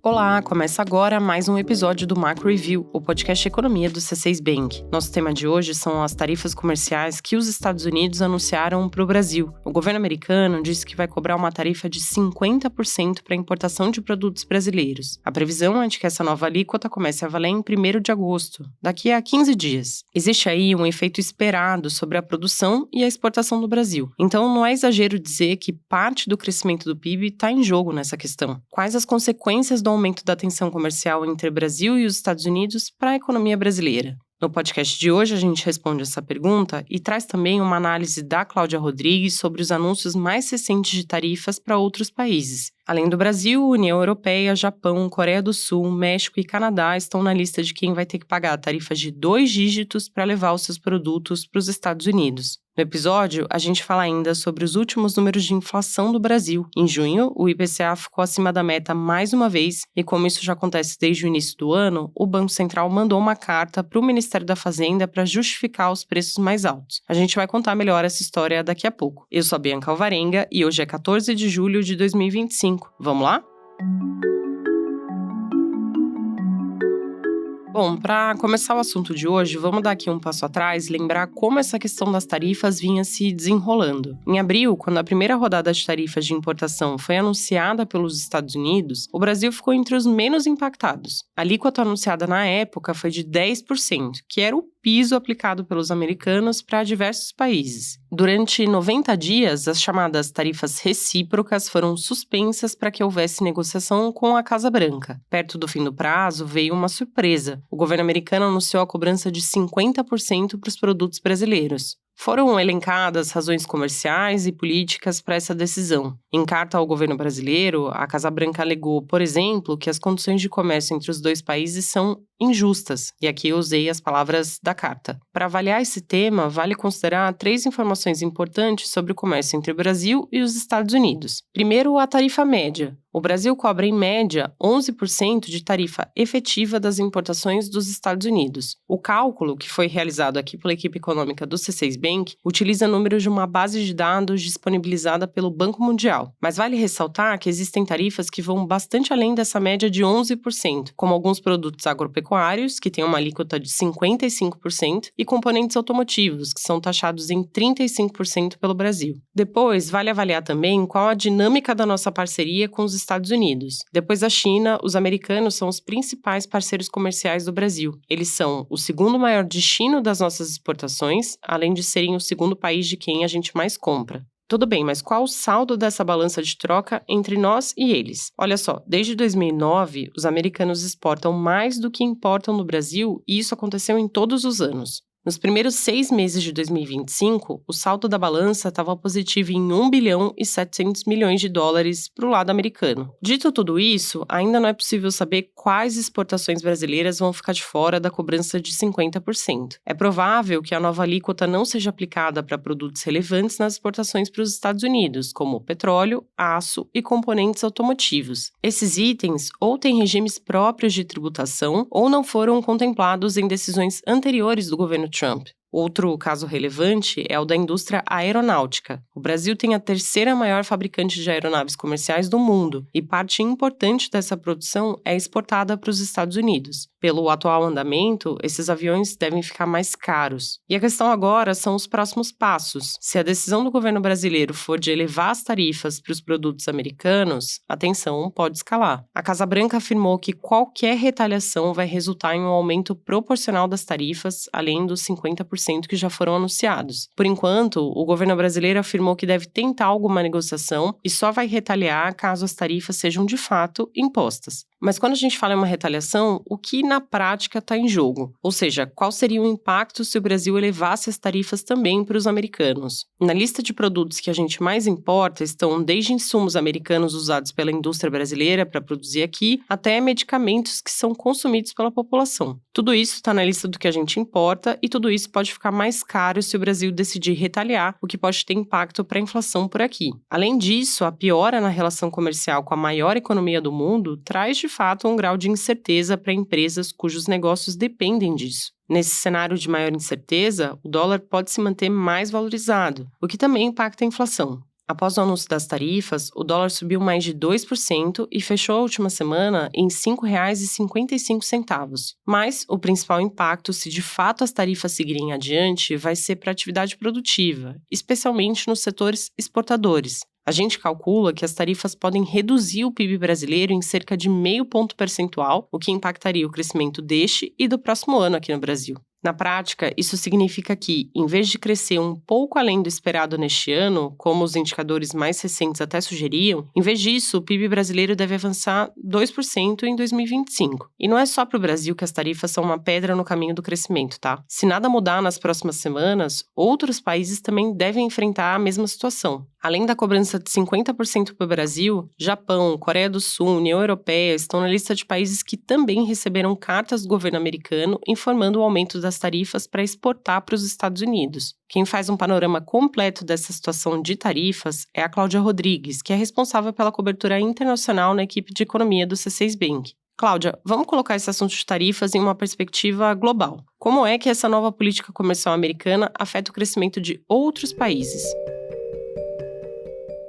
Olá, começa agora mais um episódio do Macro Review, o podcast de economia do C6 Bank. Nosso tema de hoje são as tarifas comerciais que os Estados Unidos anunciaram para o Brasil. O governo americano disse que vai cobrar uma tarifa de 50% para a importação de produtos brasileiros. A previsão é de que essa nova alíquota comece a valer em 1º de agosto, daqui a 15 dias. Existe aí um efeito esperado sobre a produção e a exportação do Brasil. Então não é exagero dizer que parte do crescimento do PIB está em jogo nessa questão. Quais as consequências do aumento da tensão comercial entre o Brasil e os Estados Unidos para a economia brasileira? No podcast de hoje, a gente responde essa pergunta e traz também uma análise da Cláudia Rodrigues sobre os anúncios mais recentes de tarifas para outros países. Além do Brasil, União Europeia, Japão, Coreia do Sul, México e Canadá estão na lista de quem vai ter que pagar tarifas de 2 dígitos para levar os seus produtos para os Estados Unidos. No episódio, a gente fala ainda sobre os últimos números de inflação do Brasil. Em junho, o IPCA ficou acima da meta mais uma vez, e como isso já acontece desde o início do ano, o Banco Central mandou uma carta para o Ministério da Fazenda para justificar os preços mais altos. A gente vai contar melhor essa história daqui a pouco. Eu sou a Bianca Alvarenga e hoje é 14 de julho de 2025. Vamos lá? Bom, para começar o assunto de hoje, vamos dar aqui um passo atrás e lembrar como essa questão das tarifas vinha se desenrolando. Em abril, quando a primeira rodada de tarifas de importação foi anunciada pelos Estados Unidos, o Brasil ficou entre os menos impactados. A alíquota anunciada na época foi de 10%, que era o piso aplicado pelos americanos para diversos países. Durante 90 dias, as chamadas tarifas recíprocas foram suspensas para que houvesse negociação com a Casa Branca. Perto do fim do prazo, veio uma surpresa. O governo americano anunciou a cobrança de 50% para os produtos brasileiros. Foram elencadas razões comerciais e políticas para essa decisão. Em carta ao governo brasileiro, a Casa Branca alegou, por exemplo, que as condições de comércio entre os dois países são injustas. E aqui eu usei as palavras da carta. Para avaliar esse tema, vale considerar 3 informações importantes sobre o comércio entre o Brasil e os Estados Unidos. Primeiro, a tarifa média. O Brasil cobra, em média, 11% de tarifa efetiva das importações dos Estados Unidos. O cálculo, que foi realizado aqui pela equipe econômica do C6 Bank, utiliza números de uma base de dados disponibilizada pelo Banco Mundial. Mas vale ressaltar que existem tarifas que vão bastante além dessa média de 11%, como alguns produtos agropecuários, que têm uma alíquota de 55%, e componentes automotivos, que são taxados em 35% pelo Brasil. Depois, vale avaliar também qual a dinâmica da nossa parceria com os Estados Unidos. Depois da China, os americanos são os principais parceiros comerciais do Brasil. Eles são o segundo maior destino das nossas exportações, além de serem o segundo país de quem a gente mais compra. Tudo bem, mas qual o saldo dessa balança de troca entre nós e eles? Olha só, desde 2009, os americanos exportam mais do que importam no Brasil e isso aconteceu em todos os anos. Nos primeiros 6 meses de 2025, o saldo da balança estava positivo em 1 bilhão e 700 milhões de dólares para o lado americano. Dito tudo isso, ainda não é possível saber quais exportações brasileiras vão ficar de fora da cobrança de 50%. É provável que a nova alíquota não seja aplicada para produtos relevantes nas exportações para os Estados Unidos, como petróleo, aço e componentes automotivos. Esses itens ou têm regimes próprios de tributação ou não foram contemplados em decisões anteriores do governo Trump. Outro caso relevante é o da indústria aeronáutica. O Brasil tem a 3ª maior fabricante de aeronaves comerciais do mundo e parte importante dessa produção é exportada para os Estados Unidos. Pelo atual andamento, esses aviões devem ficar mais caros. E a questão agora são os próximos passos. Se a decisão do governo brasileiro for de elevar as tarifas para os produtos americanos, a tensão pode escalar. A Casa Branca afirmou que qualquer retaliação vai resultar em um aumento proporcional das tarifas, além dos 50% que já foram anunciados. Por enquanto, o governo brasileiro afirmou que deve tentar alguma negociação e só vai retaliar caso as tarifas sejam de fato impostas. Mas quando a gente fala em uma retaliação, o que na prática está em jogo? Ou seja, qual seria o impacto se o Brasil elevasse as tarifas também para os americanos? Na lista de produtos que a gente mais importa estão desde insumos americanos usados pela indústria brasileira para produzir aqui, até medicamentos que são consumidos pela população. Tudo isso está na lista do que a gente importa e tudo isso pode ficar mais caro se o Brasil decidir retaliar, o que pode ter impacto para a inflação por aqui. Além disso, a piora na relação comercial com a maior economia do mundo traz de fato um grau de incerteza para empresas cujos negócios dependem disso. Nesse cenário de maior incerteza, o dólar pode se manter mais valorizado, o que também impacta a inflação. Após o anúncio das tarifas, o dólar subiu mais de 2% e fechou a última semana em R$ 5,55. Mas o principal impacto, se de fato as tarifas seguirem adiante, vai ser para a atividade produtiva, especialmente nos setores exportadores. A gente calcula que as tarifas podem reduzir o PIB brasileiro em cerca de 0,5 ponto percentual, o que impactaria o crescimento deste e do próximo ano aqui no Brasil. Na prática, isso significa que, em vez de crescer um pouco além do esperado neste ano, como os indicadores mais recentes até sugeriam, em vez disso, o PIB brasileiro deve avançar 2% em 2025. E não é só para o Brasil que as tarifas são uma pedra no caminho do crescimento, tá? Se nada mudar nas próximas semanas, outros países também devem enfrentar a mesma situação. Além da cobrança de 50% para o Brasil, Japão, Coreia do Sul, União Europeia estão na lista de países que também receberam cartas do governo americano informando o aumento das tarifas para exportar para os Estados Unidos. Quem faz um panorama completo dessa situação de tarifas é a Cláudia Rodrigues, que é responsável pela cobertura internacional na equipe de economia do C6 Bank. Cláudia, vamos colocar esse assunto de tarifas em uma perspectiva global. Como é que essa nova política comercial americana afeta o crescimento de outros países?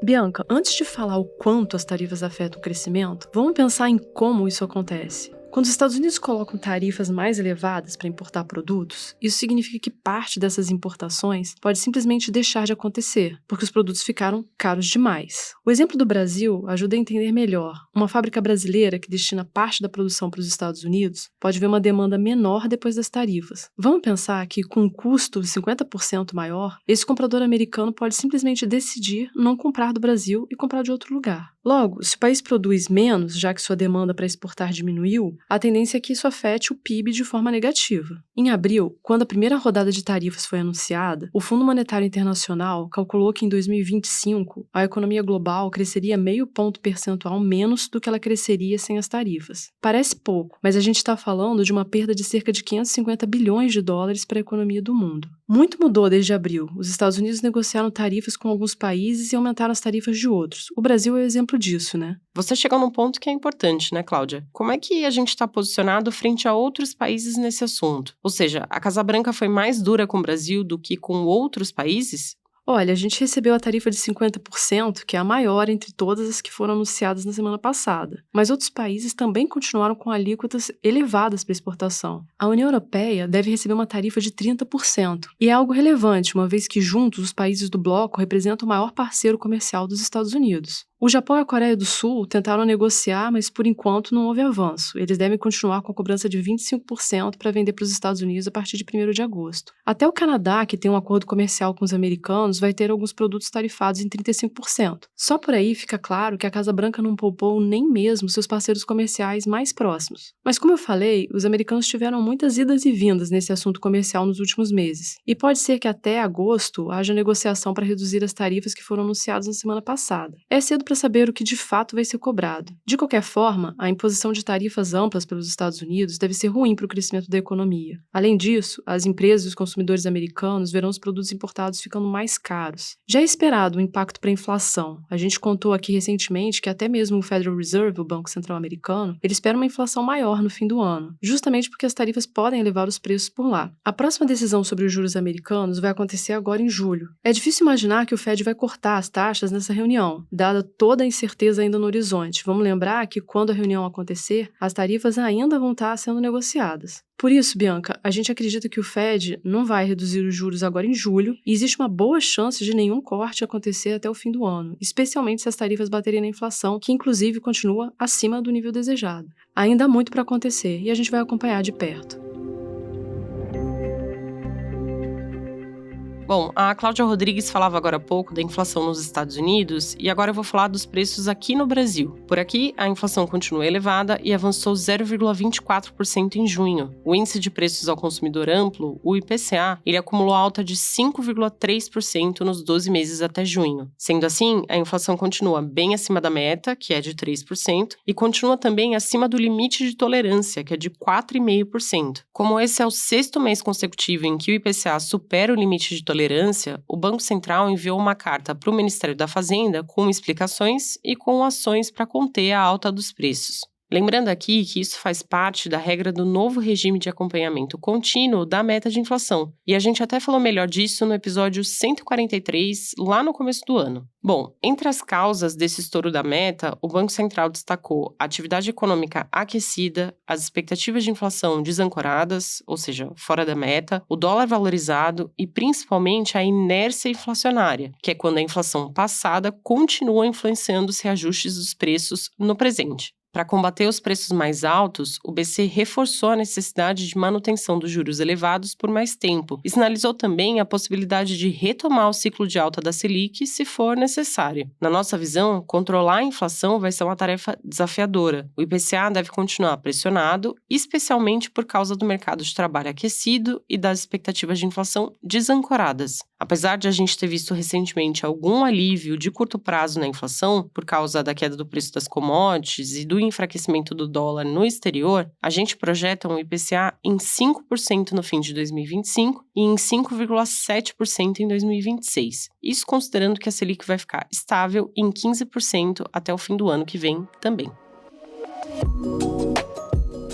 Bianca, antes de falar o quanto as tarifas afetam o crescimento, vamos pensar em como isso acontece. Quando os Estados Unidos colocam tarifas mais elevadas para importar produtos, isso significa que parte dessas importações pode simplesmente deixar de acontecer, porque os produtos ficaram caros demais. O exemplo do Brasil ajuda a entender melhor. Uma fábrica brasileira que destina parte da produção para os Estados Unidos pode ver uma demanda menor depois das tarifas. Vamos pensar que, com um custo 50% maior, esse comprador americano pode simplesmente decidir não comprar do Brasil e comprar de outro lugar. Logo, se o país produz menos, já que sua demanda para exportar diminuiu, a tendência é que isso afete o PIB de forma negativa. Em abril, quando a primeira rodada de tarifas foi anunciada, o Fundo Monetário Internacional calculou que em 2025 a economia global cresceria 0,5 ponto percentual menos do que ela cresceria sem as tarifas. Parece pouco, mas a gente está falando de uma perda de cerca de 550 bilhões de dólares para a economia do mundo. Muito mudou desde abril. Os Estados Unidos negociaram tarifas com alguns países e aumentaram as tarifas de outros. O Brasil é o exemplo disso, né? Você chegou num ponto que é importante, né, Cláudia? Como é que a gente está posicionado frente a outros países nesse assunto? Ou seja, a Casa Branca foi mais dura com o Brasil do que com outros países? Olha, a gente recebeu a tarifa de 50%, que é a maior entre todas as que foram anunciadas na semana passada. Mas outros países também continuaram com alíquotas elevadas para exportação. A União Europeia deve receber uma tarifa de 30%. E é algo relevante, uma vez que juntos os países do bloco representam o maior parceiro comercial dos Estados Unidos. O Japão e a Coreia do Sul tentaram negociar, mas por enquanto não houve avanço. Eles devem continuar com a cobrança de 25% para vender para os Estados Unidos a partir de 1º de agosto. Até o Canadá, que tem um acordo comercial com os americanos, vai ter alguns produtos tarifados em 35%. Só por aí fica claro que a Casa Branca não poupou nem mesmo seus parceiros comerciais mais próximos. Mas como eu falei, os americanos tiveram muitas idas e vindas nesse assunto comercial nos últimos meses. E pode ser que até agosto haja negociação para reduzir as tarifas que foram anunciadas na semana passada. É cedo para saber o que de fato vai ser cobrado. De qualquer forma, a imposição de tarifas amplas pelos Estados Unidos deve ser ruim para o crescimento da economia. Além disso, as empresas e os consumidores americanos verão os produtos importados ficando mais caros. Já é esperado um impacto para a inflação. A gente contou aqui recentemente que até mesmo o Federal Reserve, o Banco Central americano, ele espera uma inflação maior no fim do ano, justamente porque as tarifas podem elevar os preços por lá. A próxima decisão sobre os juros americanos vai acontecer agora em julho. É difícil imaginar que o Fed vai cortar as taxas nessa reunião, dada toda a incerteza ainda no horizonte. Vamos lembrar que quando a reunião acontecer, as tarifas ainda vão estar sendo negociadas. Por isso, Bianca, a gente acredita que o Fed não vai reduzir os juros agora em julho e existe uma boa chance de nenhum corte acontecer até o fim do ano, especialmente se as tarifas baterem na inflação, que inclusive continua acima do nível desejado. Ainda há muito para acontecer e a gente vai acompanhar de perto. Bom, a Cláudia Rodrigues falava agora há pouco da inflação nos Estados Unidos e agora eu vou falar dos preços aqui no Brasil. Por aqui, a inflação continua elevada e avançou 0,24% em junho. O índice de preços ao consumidor amplo, o IPCA, ele acumulou alta de 5,3% nos 12 meses até junho. Sendo assim, a inflação continua bem acima da meta, que é de 3%, e continua também acima do limite de tolerância, que é de 4,5%. Como esse é o 6º mês consecutivo em que o IPCA supera o limite de tolerância, o Banco Central enviou uma carta para o Ministério da Fazenda com explicações e com ações para conter a alta dos preços. Lembrando aqui que isso faz parte da regra do novo regime de acompanhamento contínuo da meta de inflação. E a gente até falou melhor disso no episódio 143, lá no começo do ano. Bom, entre as causas desse estouro da meta, o Banco Central destacou a atividade econômica aquecida, as expectativas de inflação desancoradas, ou seja, fora da meta, o dólar valorizado e principalmente a inércia inflacionária, que é quando a inflação passada continua influenciando os reajustes dos preços no presente. Para combater os preços mais altos, o BC reforçou a necessidade de manutenção dos juros elevados por mais tempo e sinalizou também a possibilidade de retomar o ciclo de alta da Selic se for necessário. Na nossa visão, controlar a inflação vai ser uma tarefa desafiadora. O IPCA deve continuar pressionado, especialmente por causa do mercado de trabalho aquecido e das expectativas de inflação desancoradas. Apesar de a gente ter visto recentemente algum alívio de curto prazo na inflação, por causa da queda do preço das commodities e do enfraquecimento do dólar no exterior, a gente projeta um IPCA em 5% no fim de 2025 e em 5,7% em 2026. Isso considerando que a Selic vai ficar estável em 15% até o fim do ano que vem também.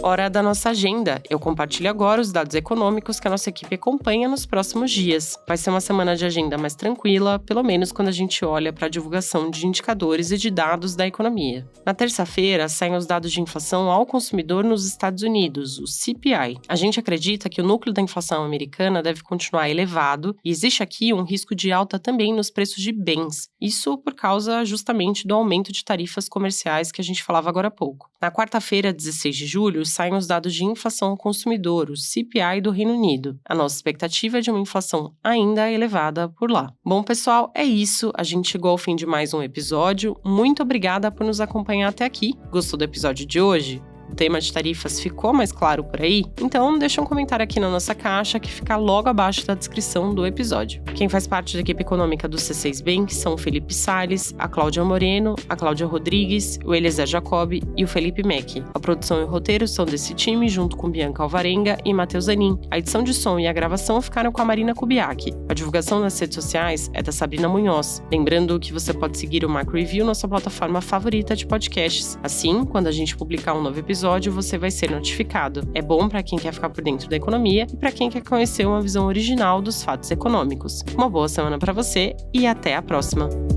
Hora da nossa agenda. Eu compartilho agora os dados econômicos que a nossa equipe acompanha nos próximos dias. Vai ser uma semana de agenda mais tranquila, pelo menos quando a gente olha para a divulgação de indicadores e de dados da economia. Na terça-feira, saem os dados de inflação ao consumidor nos Estados Unidos, o CPI. A gente acredita que o núcleo da inflação americana deve continuar elevado e existe aqui um risco de alta também nos preços de bens. Isso por causa justamente do aumento de tarifas comerciais que a gente falava agora há pouco. Na quarta-feira, 16 de julho, saem os dados de inflação ao consumidor, o CPI do Reino Unido. A nossa expectativa é de uma inflação ainda elevada por lá. Bom, pessoal, é isso. A gente chegou ao fim de mais um episódio. Muito obrigada por nos acompanhar até aqui. Gostou do episódio de hoje? O tema de tarifas ficou mais claro por aí? Então deixa um comentário aqui na nossa caixa que fica logo abaixo da descrição do episódio. Quem faz parte da equipe econômica do C6 Bank são o Felipe Salles, a Cláudia Moreno, a Cláudia Rodrigues, o Eliezer Jacob e o Felipe Mack. A produção e o roteiro são desse time, junto com Bianca Alvarenga e Matheus Zanin. A edição de som e a gravação ficaram com a Marina Kubiak. A divulgação nas redes sociais é da Sabrina Munhoz. Lembrando que você pode seguir o Macro Review na sua plataforma favorita de podcasts. Assim, quando a gente publicar um novo episódio, você vai ser notificado. É bom para quem quer ficar por dentro da economia e para quem quer conhecer uma visão original dos fatos econômicos. Uma boa semana para você e até a próxima!